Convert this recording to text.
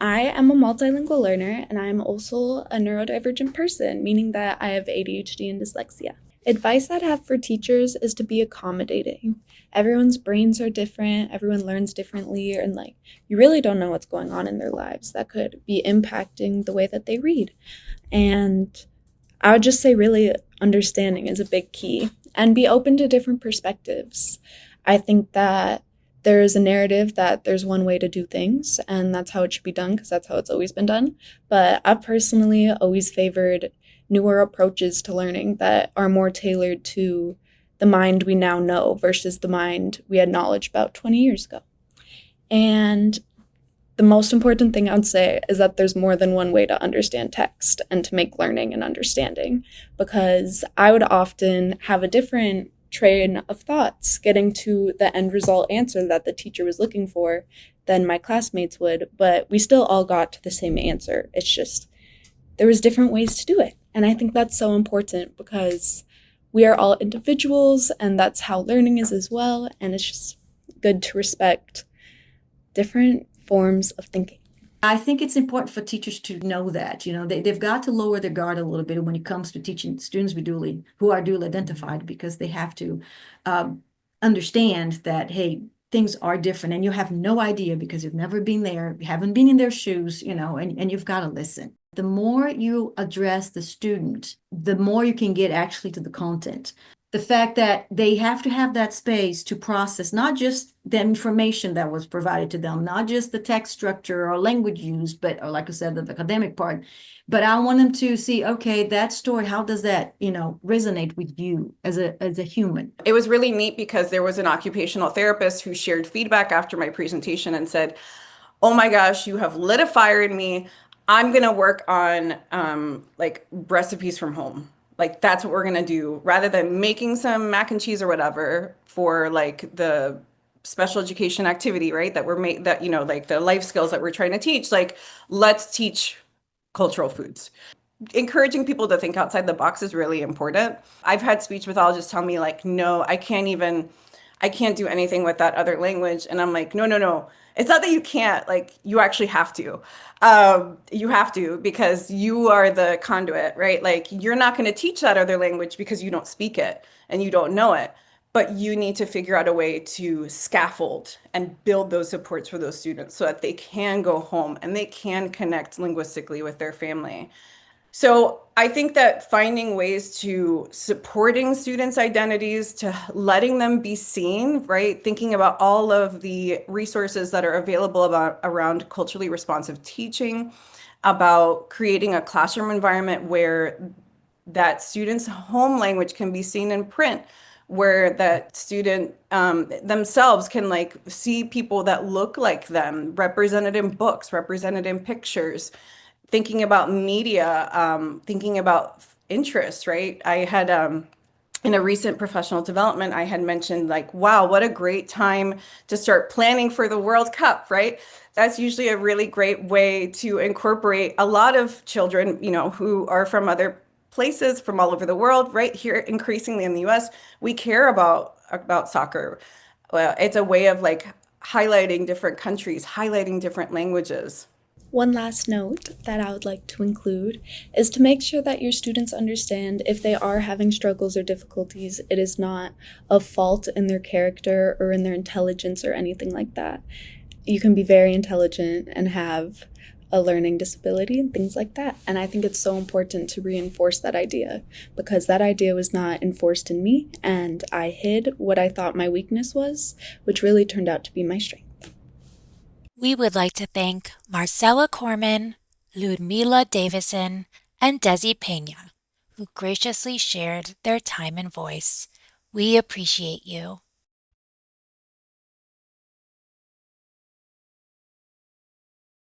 I am a multilingual learner and I am also a neurodivergent person, meaning that I have ADHD and dyslexia. Advice I'd have for teachers is to be accommodating. Everyone's brains are different, everyone learns differently, and you really don't know what's going on in their lives that could be impacting the way that they read. And I would just say, really, understanding is a big key and be open to different perspectives. I think that there is a narrative that there's one way to do things and that's how it should be done because that's how it's always been done. But I've personally always favored newer approaches to learning that are more tailored to the mind we now know versus the mind we had knowledge about 20 years ago. And the most important thing I would say is that there's more than one way to understand text and to make learning and understanding, because I would often have a different train of thoughts getting to the end result answer that the teacher was looking for than my classmates would, but we still all got to the same answer. It's just there was different ways to do it. And I think that's so important because we are all individuals and that's how learning is as well. And it's just good to respect different forms of thinking. I think it's important for teachers to know that, they've got to lower their guard a little bit when it comes to teaching students who are duly identified, because they have to understand that, hey, things are different and you have no idea because you've never been there, you haven't been in their shoes, and you've got to listen. The more you address the student, the more you can get actually to the content. The fact that they have to have that space to process not just the information that was provided to them, not just the text structure or language used, but, or like I said, the academic part, but I want them to see, okay, that story, how does that, resonate with you as a human? It was really neat because there was an occupational therapist who shared feedback after my presentation and said, "Oh my gosh, you have lit a fire in me. I'm gonna work on like recipes from home. Like that's what we're gonna do rather than making some mac and cheese or whatever for like the special education activity, right? That we're that like the life skills that we're trying to teach. Like let's teach cultural foods." Encouraging people to think outside the box is really important. I've had speech pathologists tell me like, no, I can't do anything with that other language. And I'm like, no, no, no. It's not that you can't, like, you actually have to. You have to because you are the conduit, right? Like, you're not going to teach that other language because you don't speak it and you don't know it. But you need to figure out a way to scaffold and build those supports for those students so that they can go home and they can connect linguistically with their family. So I think that finding ways to supporting students' identities, to letting them be seen, right? Thinking about all of the resources that are available around culturally responsive teaching, about creating a classroom environment where that student's home language can be seen in print, where that student themselves can like see people that look like them, represented in books, represented in pictures, thinking about media, thinking about interests, right? I had in a recent professional development, I had mentioned like, wow, what a great time to start planning for the World Cup, right? That's usually a really great way to incorporate a lot of children, who are from other places from all over the world, right? Here, increasingly in the US, we care about soccer. Well, it's a way of like highlighting different countries, highlighting different languages. One last note that I would like to include is to make sure that your students understand if they are having struggles or difficulties, it is not a fault in their character or in their intelligence or anything like that. You can be very intelligent and have a learning disability and things like that. And I think it's so important to reinforce that idea because that idea was not enforced in me and I hid what I thought my weakness was, which really turned out to be my strength. We would like to thank Marcella Corman, Ludmila Davison, and Desi Pena, who graciously shared their time and voice. We appreciate you.